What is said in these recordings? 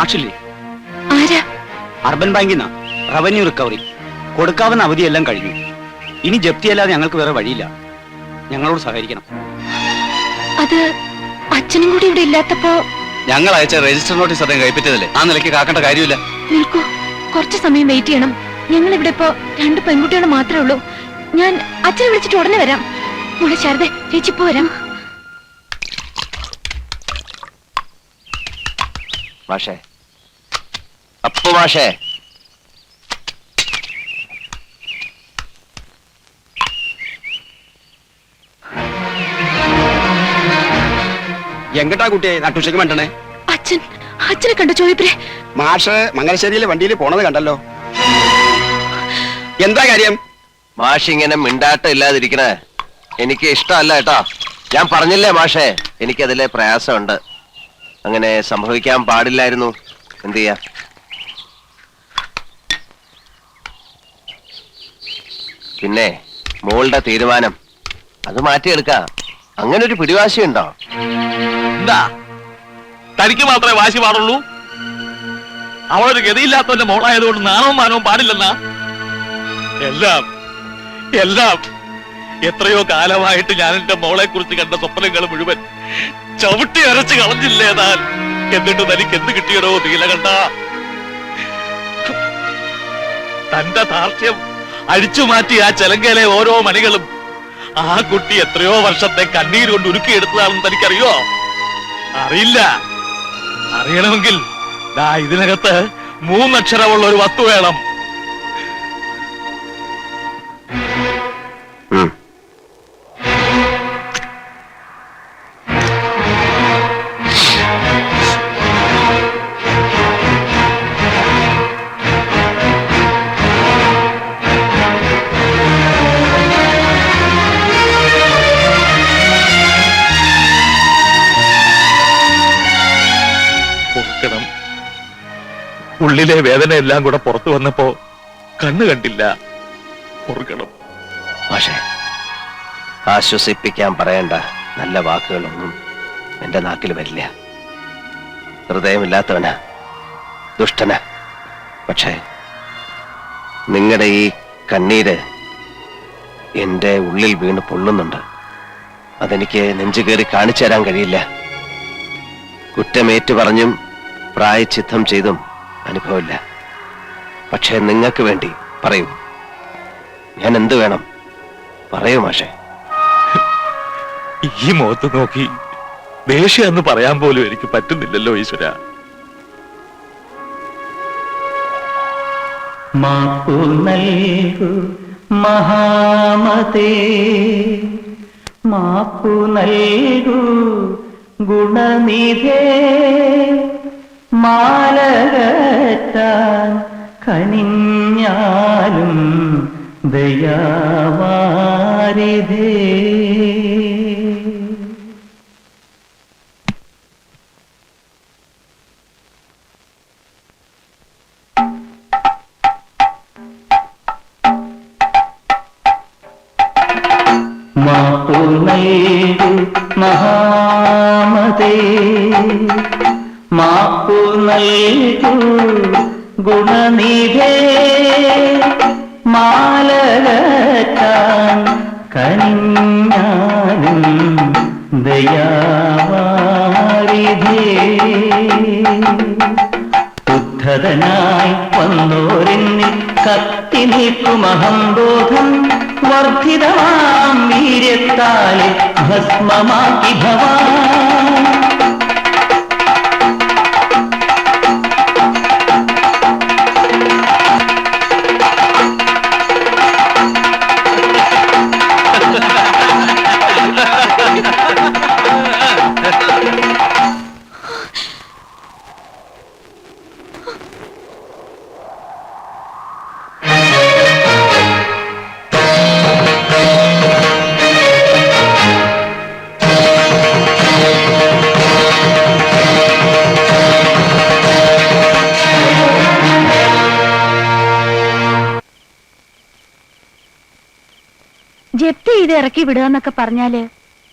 മാഷില്ലേ? ആരാ? അർബൻ ബാങ്കിൽ നിന്നാ. Revenue recovery. കൊടുക്കാവുന്ന അവധിയെല്ലാം കഴിഞ്ഞു. ഇനി ജപ്തിയല്ലാതെ ഞങ്ങൾക്ക് വേറെ വഴിയില്ല. ഞങ്ങളോട് സഹകരിക്കണം. അത് അച്ഛനും കൂടി ഇവിടെ ഇല്ലാത്തപ്പോ ഞങ്ങൾ അയച്ച രജിസ്റ്റർ നോട്ടീസ് അദ്ദേഹം കൈപ്പറ്റിയതല്ലേ? ആ നിലയ്ക്ക് കാക്കേണ്ട കാര്യമില്ല. നിൽക്കൂ, കുറച്ച് സമയം വെയിറ്റ് ചെയ്യണം. ഞങ്ങൾ ഇവിടെ ഇപ്പോ 2 പെൺകുട്ടികൾ മാത്രമേ ഉള്ളൂ. ഞാൻ അച്ഛനെ വിളിച്ചിട്ട് ഉടനെ വരാം. മോളെ ശാരദ, ചേച്ചിപ്പോ വരാം. മാഷേ, അപ്പു മാഷേ, എങ്ങട്ടാ കുട്ടിയെ നട്ടുച്ചയ്ക്ക് വേണ്ടണേ? അച്ഛനെ കണ്ടോ ചോദിപ്പേ? മാഷ് മംഗലശ്ശേരിയിലെ വണ്ടിയിൽ പോണത് കണ്ടല്ലോ. എന്താ കാര്യം? മാഷ് ഇങ്ങനെ മിണ്ടാട്ടം ഇല്ലാതിരിക്കണേ എനിക്ക് ഇഷ്ടമല്ല കേട്ടോ. ഞാൻ പറഞ്ഞില്ലേ മാഷേ, എനിക്കതിലെ പ്രയാസമുണ്ട്. അങ്ങനെ സംഭവിക്കാൻ പാടില്ലായിരുന്നു. എന്ത് ചെയ്യാ? പിന്നെ മോളുടെ തീരുമാനം അത് മാറ്റിയെടുക്കാം. അങ്ങനെ ഒരു പിടിവാശിയുണ്ടോ? എന്താ തനിക്ക് മാത്രമേ വാശി പാടുള്ളൂ? അവളൊരു ഗതിയില്ലാത്തവന്റെ മോളായതുകൊണ്ട് നാണവും മാനവും പാടില്ലെന്നാ? എല്ലാം എല്ലാം എത്രയോ കാലമായിട്ട് ഞാൻ എന്റെ മോളെ കുറിച്ച് കണ്ട സ്വപ്നങ്ങൾ മുഴുവൻ ചവിട്ടി അരച്ച് കളഞ്ഞില്ലേ താൻ? എന്നിട്ട് തനിക്ക് എന്ത് കിട്ടിയടോ നീലകണ്ഠ? തന്റെ ധാർഷ്ട്യം അഴിച്ചു മാറ്റി ആ ചെലങ്കയിലെ ഓരോ മണികളും ആ കുട്ടി എത്രയോ വർഷത്തെ കണ്ണീര് കൊണ്ട് ഉരുക്കിയെടുത്തതാണെന്ന് തനിക്കറിയോ? അറിയില്ല. അറിയണമെങ്കിൽ ഇതിനകത്ത് 3 അക്ഷരമുള്ള ഒരു വസ്തു വേണം. ഉള്ളിലെ വേദന എല്ലാം കൂടെ പുറത്തു വന്നപ്പോ കണ്ണു കണ്ടില്ല. ഓർക്കണം. പക്ഷേ ആശ്വസിപ്പിക്കാൻ പറയേണ്ട നല്ല വാക്കുകളൊന്നും എന്റെ നാക്കിൽ വരില്ല. ഹൃദയമില്ലാത്തവനാ, ദുഷ്ടനാ. പക്ഷേ നിങ്ങളുടെ ഈ കണ്ണീര് എന്റെ ഉള്ളിൽ വീണ് പൊള്ളുന്നുണ്ട്. അതെനിക്ക് നെഞ്ചു കയറി കാണിച്ചു തരാൻ കഴിയില്ല. കുറ്റമേറ്റു പറഞ്ഞും പ്രായച്ചിത്തം ചെയ്തും അനുഭവമില്ല. പക്ഷേ നിങ്ങൾക്ക് വേണ്ടി പറയൂ. ഞാൻ എന്ത് വേണം പറയൂ മാഷേ. ഈ മുഖത്ത് നോക്കി ദേഷ്യം എന്ന് പറയാൻ പോലും എനിക്ക് പറ്റുന്നില്ലല്ലോ ഈശ്വര. മാപ്പു നൽകു മഹാമതേ, മാപ്പു നൽകു ഗുണനിധേ, മാലകറ്റാൻ കനിഞ്ഞാലും ദയാവാരിധേ. മാപ്പു നൽകു മഹാമതേ, മാപ്പു നൽകു ഗുണനിധേ, മാലകറ്റാൻ കനിഞ്ഞാലും ദയാവാരിധേ. ഉദ്ധതനായി വന്നോരെന്നിൽ കത്തി നിൽക്കുമഹംബോധം, വർദ്ധിതമാം വീര്യത്താലെ ഭസ്മമാക്കി ഭവാൻ. ജപ്തി ചെയ്ത് ഇറക്കി വിടുക എന്നൊക്കെ പറഞ്ഞാല്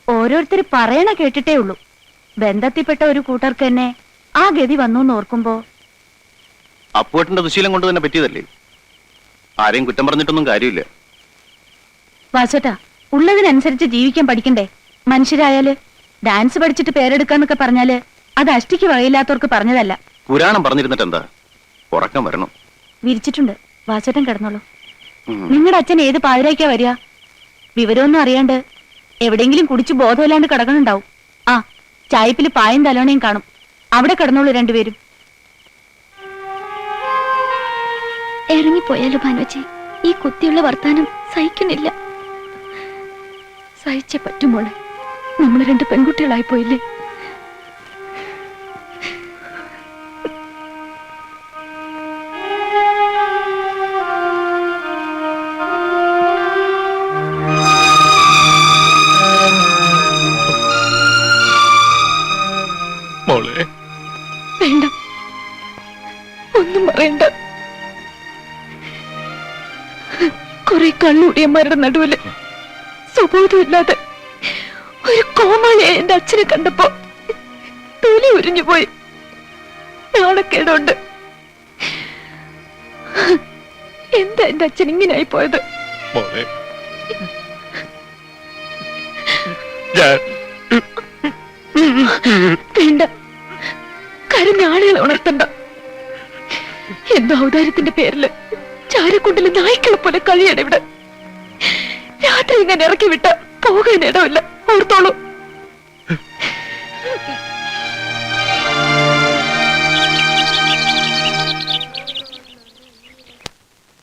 ഓരോരുത്തർ പറയണ കേട്ടിട്ടേ ഉള്ളൂ. ബന്ധത്തിൽപ്പെട്ട ഒരു കൂട്ടർക്ക് തന്നെ ആ ഗതി വന്നു എന്ന് ഓർക്കുമ്പോ അപ്പുവേട്ടന്റെ ദുശീലം കൊണ്ട് തന്നെ പറ്റിയതല്ലേ? ആരെയും കുറ്റം പറഞ്ഞിട്ടൊന്നും കാര്യമില്ല. വാസുട്ടാ, ഉള്ളതിനനുസരിച്ച് ജീവിക്കാൻ പഠിക്കണ്ടേ? മനുഷ്യരായാല് ഡാൻസ് പഠിച്ചിട്ട് പേരെടുക്കാന്നൊക്കെ പറഞ്ഞാല് അത് അഷ്ടിക്ക് വകയില്ലാത്തവർക്ക് പറഞ്ഞതല്ല. പുരാണം പറഞ്ഞിരുന്നിട്ട് എന്താ? ഉറക്കം വരണം. വിരിച്ചിട്ടുണ്ട്, വാസുട്ടൻ കിടന്നോളൂ. നിങ്ങളുടെ അച്ഛൻ ഏത് പാതിരാക്കാ വരിക? വിവരമൊന്നും അറിയാണ്ട് എവിടെയെങ്കിലും കുടിച്ച് ബോധമില്ലാണ്ട് കിടക്കണുണ്ടാവും. ആ, ചായപ്പില് പായും തലോണയും കാണും. അവിടെ കിടന്നോളൂ രണ്ടുപേരും. ഇറങ്ങിപ്പോയാലോ ഭാനുവച്ചി? ഈ കുത്തിയുള്ള വർത്താനം സഹിക്കുന്നില്ല. സഹിച്ചേ പറ്റുമോളെ, നമ്മൾ രണ്ട് പെൺകുട്ടികളായി പോയില്ലേ? മോളെ, വേണ്ട, ഒന്നും പറയണ്ട. കുറെ കള്ളുടിയന്മാരുടെ നടുവില് സ്വബോധമില്ലാതെ ഒരു കോമാളിയെ എന്റെ അച്ഛനെ കണ്ടപ്പോ തൊലി ഉരിഞ്ഞു പോയി. നാണക്കേടുണ്ട്. എന്താ എന്റെ അച്ഛൻ ഇങ്ങനായി പോയത്? മോളെ, ഞാൻ വേണ്ട, കരഞ്ഞ ആളുകളെ ഉണർത്തണ്ട. എന്തോ ഔദാര്യത്തിന്റെ പേരില് ചാരക്കുണ്ടില് നായ്ക്കളെ പോലെ കഴിയണം ഇവിടെ. രാത്രി ഇങ്ങനെ ഇറക്കി വിട്ട പോകാൻ ഇടമില്ല, ഓർത്തോളൂ.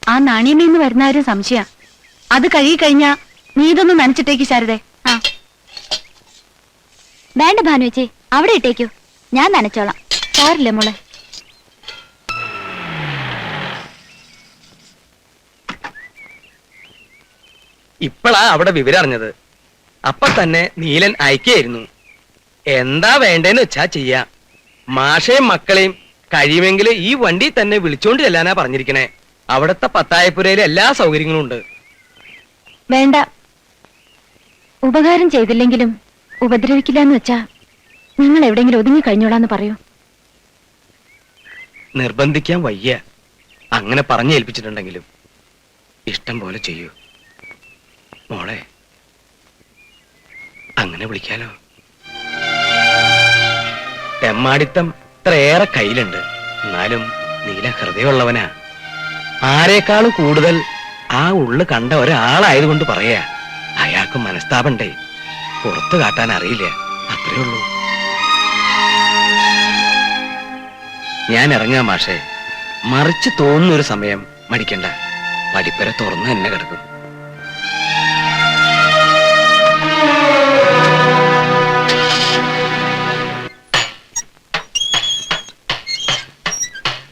ആ നാണയമേന്ന് വരുന്ന ഒരു സംശയ. അത് കഴുകി കഴിഞ്ഞാ നീ ഇതൊന്നും നനച്ചിട്ടേക്ക് ശാരദേ. ആ, വേണ്ട ഭാനുവച്ചി, അവിടെ ഇട്ടേക്കൂ, ഞാൻ നനച്ചോളാം. സാരില്ലേ മോളെ. ഇപ്പളാ അവിടെ വിവരം അറിഞ്ഞത്. അപ്പൊ തന്നെ നീലൻ അയക്കായിരുന്നു. എന്താ വേണ്ടേന്ന് വെച്ചാ ചെയ്യാ. മാഷയും മക്കളെയും കഴിയുമെങ്കിൽ ഈ വണ്ടി തന്നെ വിളിച്ചോണ്ട് ചെല്ലാനാ പറഞ്ഞിരിക്കണേ. അവിടത്തെ പത്തായപ്പുരയിലെ എല്ലാ സൗകര്യങ്ങളും ഉണ്ട്. വേണ്ട, ഉപകാരം ചെയ്തില്ലെങ്കിലും ഉപദ്രവിക്കില്ല എന്ന് വെച്ചാ നിങ്ങൾ എവിടെയെങ്കിലും ഒതുങ്ങി കഴിഞ്ഞോളാന്ന് പറയൂ. നിർബന്ധിക്കാൻ വയ്യ. അങ്ങനെ പറഞ്ഞേൽപ്പിച്ചിട്ടുണ്ടെങ്കിലും ഇഷ്ടം പോലെ ചെയ്യൂ മോളെ. അങ്ങനെ വിളിക്കാലോ. തെമ്മാടിത്തം ഇത്രയേറെ കയ്യിലുണ്ട്. എന്നാലും നീല ഹൃദയമുള്ളവനാ. ആരെക്കാളും കൂടുതൽ ആ ഉള്ളു കണ്ട ഒരാളായതുകൊണ്ട് പറയാ. അയാൾക്ക് മനസ്താപണ്ടേ, പുറത്തു കാട്ടാൻ അറിയില്ല, അത്രേ ഉള്ളൂ. ഞാൻ ഇറങ്ങാം മാഷേ. മറിച്ച് തോന്നുന്നൊരു സമയം മടിക്കണ്ട. പടിപ്പര തുറന്ന് തന്നെ കിടക്കും.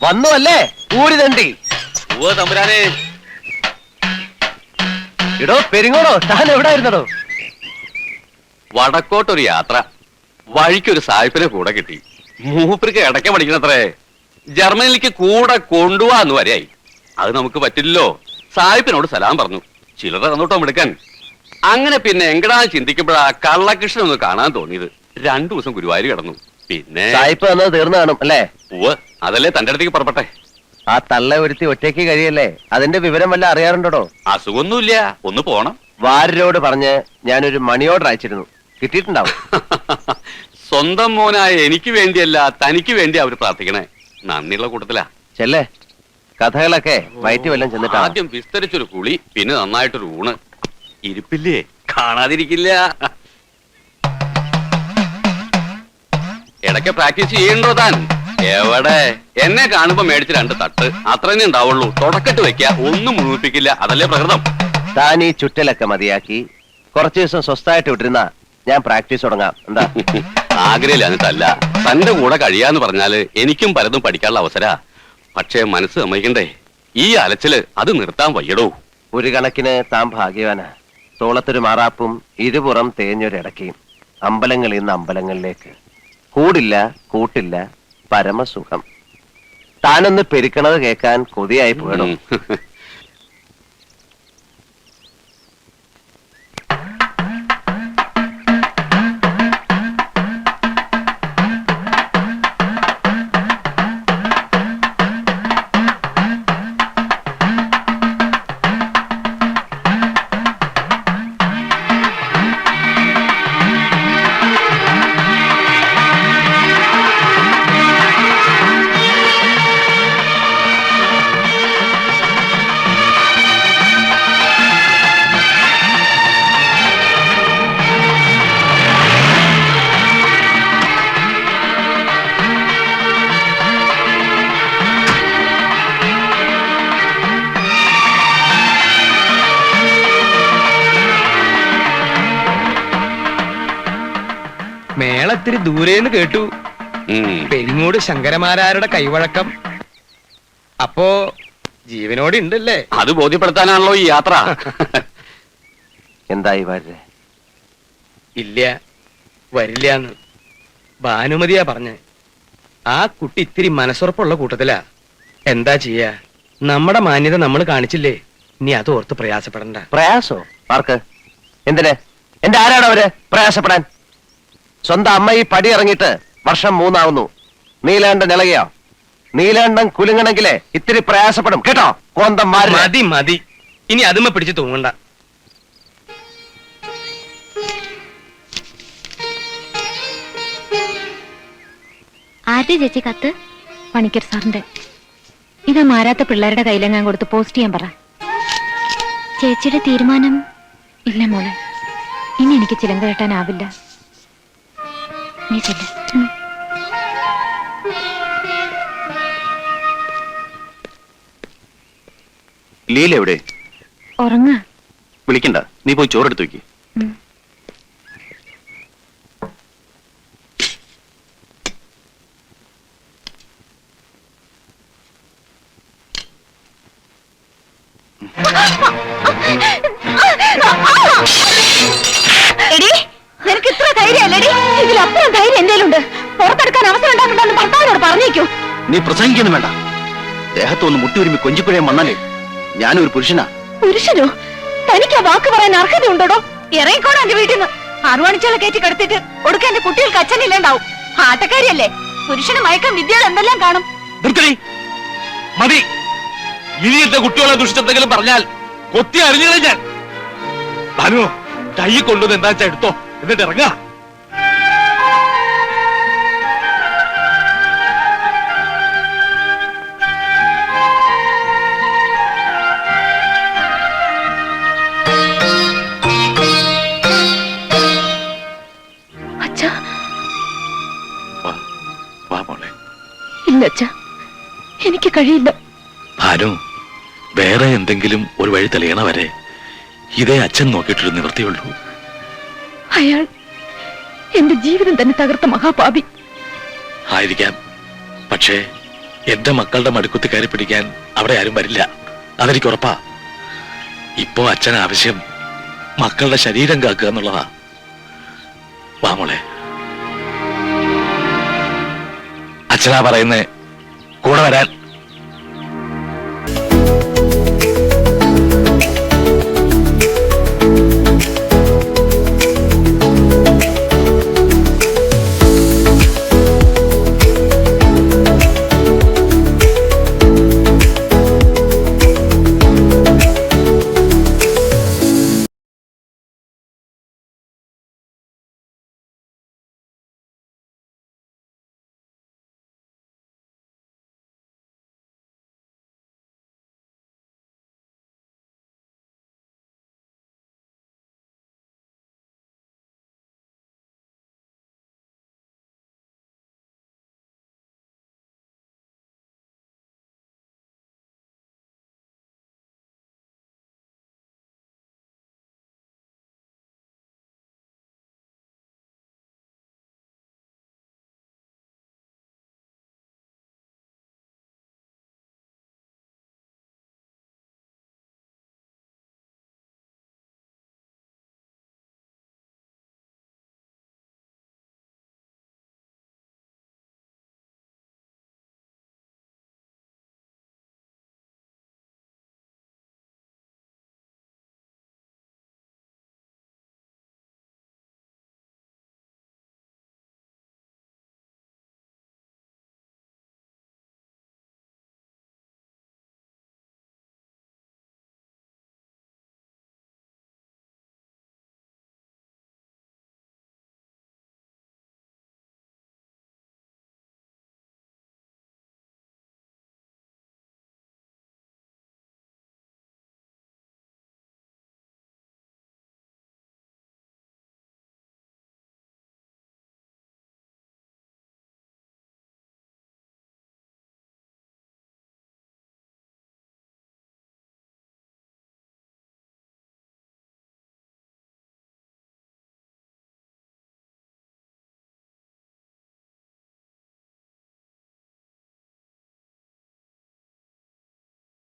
വന്നു അല്ലേ ഊരി തണ്ടി? തമ്പുരാനെ. ഇടോ പെരിങ്ങോടോ, താൻ എവിടെ ആയിരുന്നടോ? വടക്കോട്ടൊരു യാത്ര. വഴിക്കൊരു സായിപ്പിനെ കൂടെ കിട്ടി. മൂപ്പർക്ക് ഇടയ്ക്ക് പഠിക്കണത്രേ. ജർമ്മനിലേക്ക് കൂടെ കൊണ്ടുപോവാന്ന് വരെയായി. അത് നമുക്ക് പറ്റില്ലല്ലോ. സായിപ്പിനോട് സലാം പറഞ്ഞു. ചിലർ തന്നോട്ടോ എടുക്കാൻ. അങ്ങനെ പിന്നെ എങ്കടാ ചിന്തിക്കുമ്പോഴാ കള്ളകൃഷ്ണൻ ഒന്ന് കാണാൻ തോന്നിയത്. 2 ദിവസം ഗുരുവായൂർ കിടന്നു. പിന്നെ സായിപ്പ് വന്നത് തീർന്നു കാണും അല്ലേ? അതല്ലേ തന്റെ അടുത്തേക്ക് പുറപ്പെട്ടെ. ആ തള്ള ഒരുത്തി ഒറ്റയ്ക്ക് കഴിയല്ലേ? അതിന്റെ വിവരം വല്ല അറിയാറുണ്ടോ? അസുഖമൊന്നുമില്ല, ഒന്ന് പോണം. വാര്യരോട് പറഞ്ഞ് ഞാനൊരു മണി ഓർഡർ അയച്ചിരുന്നു. കിട്ടിയിട്ടുണ്ടാവും. സ്വന്തം മോനായ എനിക്ക് വേണ്ടിയല്ല, തനിക്ക് വേണ്ടി അവർ പ്രാർത്ഥിക്കണേ. നന്ദിയുള്ള കൂട്ടത്തിലാ. ചെല്ലേ, കഥകളൊക്കെ വയറ്റി വല്ലം ചെന്നിട്ടാ. ആദ്യം വിസ്തരിച്ചൊരു കുളി, പിന്നെ നന്നായിട്ടൊരു ഊണ്. ഇരിപ്പില്ലേ, കാണാതിരിക്കില്ല. ഇടയ്ക്ക് പ്രാക്ടീസ് ചെയ്യണ്ടോ താൻ? എവിടെ, എന്നെ കാണുമ്പോ മേടിച്ച് 2 തട്ട് അത്രന്നെ ഉണ്ടാവുള്ളൂ. തുടക്കട്ട് വെക്ക, ഒന്നും മുഴുമിപ്പിക്കില്ല. അതല്ലേ പ്രകൃതം. താൻ ഈ ചുറ്റലൊക്കെ മതിയാക്കി കുറച്ചു ദിവസം സ്വസ്ഥായിട്ട് വിട്ടിരുന്ന ഞാൻ പ്രാക്ടീസ് തുടങ്ങാം. എന്താ? ആഗ്രഹില്ല എന്നിട്ടല്ല, തന്റെ കൂടെ കഴിയാന്ന് പറഞ്ഞാല് എനിക്കും പലതും പഠിക്കാനുള്ള അവസര. പക്ഷേ മനസ്സ് സമ്മതിക്കണ്ടേ. ഈ അലച്ചില് അത് നിർത്താൻ വയ്യടോ. ഒരു കണക്കിന് താൻ ഭാഗ്യവാനാ. തോളത്തൊരു മാറാപ്പും ഇരുപുറം തേഞ്ഞൊരിടക്കയും. അമ്പലങ്ങളിൽ നിന്ന് അമ്പലങ്ങളിലേക്ക്. കൂടില്ല കൂട്ടില്ല, പരമസുഖം. താനൊന്ന് പെരുക്കണത് കേൾക്കാൻ കൊതിയായി പോകണം. മേളത്തിരി ദൂരേന്ന് കേട്ടു. പെരിങ്ങോട് ശങ്കരമാരാരുടെ കൈവഴക്കം. അപ്പോ ജീവനോടെ ഉണ്ടല്ലേ? അത് ബോധ്യപ്പെടുത്താനാണല്ലോ ഈ യാത്ര. എന്തായി വരെ? ഇല്ല, വരില്ലാന്ന് ഭാനുമതിയാ പറഞ്ഞ്. ആ കുട്ടി ഇത്തിരി മനസ്സുറപ്പുള്ള കൂട്ടത്തിലാ. എന്താ ചെയ്യാ, നമ്മുടെ മാന്യത നമ്മൾ കാണിച്ചില്ലേ, ഇനി അത് ഓർത്ത് പ്രയാസപ്പെടണ്ട. പ്രയാസോ? ആർക്ക്? എന്തിന്? എന്റെ ആരാണ് അവര് പ്രയാസപ്പെടാൻ? സ്വന്തം അമ്മ ഈ പടി ഇറങ്ങിയിട്ട് വർഷം 3 ആവുന്നു. നീലാണ്ടൻ ഇളകിയോ? നീലാണ്ടൻ കുലുങ്ങണെങ്കിലേ ഇത്തിരി പ്രയാസപ്പെടും കേട്ടോ. കോന്തം മതി മതി, ഇനി അതുമ്മ പിടിച്ച് തൂങ്ങണ്ട. ആരുടെ ചേച്ചി കത്ത്? പണിക്കർ സാറിന്റെ. ഇത് മാരാത്ത പിള്ളേരുടെ കയ്യിലെങ്ങാൻ കൊടുത്ത് പോസ്റ്റ് ചെയ്യാൻ പറ. ചേച്ചിയുടെ തീരുമാനം? ഇല്ല മോളെ, ഇനി എനിക്ക് ചിലങ്ക കെട്ടാനാവില്ല. നീ ചെല്ല്. ലീല എവിടെ? ഉറങ്ങ. വിളിക്കണ്ട, നീ പോയി ചോറെടുത്ത് വെക്ക്. എടി, നിനക്ക് ഇത്ര ധൈര്യമല്ലേടി? ഇതിലപ്പുറം ധൈര്യം എന്തേലും ഉണ്ട്. പുറത്തെടുക്കാൻ അവസരം ഉണ്ടാക്കണ്ടെന്ന് ഭർത്താവിനോട് പറഞ്ഞേക്കൂ. നീ പ്രസംഗിക്കൊന്നും വേണ്ട. ദേഹത്തൊന്ന് മുട്ടിയൊരുമി കൊഞ്ചിപ്പുഴയും വന്നാലേ ഞാനൊരു പുരുഷനാ. പുരുഷനോ? തനിക്ക് ആ വാക്ക് പറയാൻ അർഹതയുണ്ടോ? ഇറങ്ങിക്കോടാ എന്റെ വീട്ടിൽ നിന്ന്. അറുവാണിച്ചോളെ കയറ്റി കിടത്തിട്ട് ഒടുക്കാൻ എന്റെ കുട്ടികൾക്ക് അച്ഛനില്ലാണ്ടാവും. ആട്ടക്കാരിയല്ലേ, പുരുഷന് മയക്കം വിദ്യകൾ എന്തെല്ലാം കാണും. മതി, ഇനി എന്റെ കുട്ടികളെ ദുഷിച്ചെന്തെങ്കിലും പറഞ്ഞാൽ കൊത്തി അറിഞ്ഞു ഞാൻ. ഭാനു, കൈ കൊണ്ടുവന്ന് എന്താ വെച്ചാ എടുത്തോ, എന്നിട്ട് ഇറങ്ങാ. അച്ഛാ. വാ മോളെ. ഇല്ല അച്ഛാ, എനിക്ക് കഴിയില്ല. ഭാനു, വേറെ എന്തെങ്കിലും ഒരു വഴി തെളിയണ വരെ ഇതേ അച്ഛൻ നോക്കിയിട്ടൊരു നിവൃത്തിയുള്ളൂ. അയാൾ എന്റെ ജീവിതം തന്നെ തകർത്ത മഹാപാപി ആയിരിക്കാം. പക്ഷേ എന്റെ മക്കളുടെ മടുക്കുത്തി കയറി പിടിക്കാൻ അവിടെ ആരും വരില്ല, അതെനിക്ക് ഉറപ്പാ. ഇപ്പോ അച്ഛൻ ആവശ്യം മക്കളുടെ ശരീരം കാക്കുക എന്നുള്ളതാ. വാ മോളെ. അച്ഛനാ പറയുന്നേ, കൂടെ വരാൻ.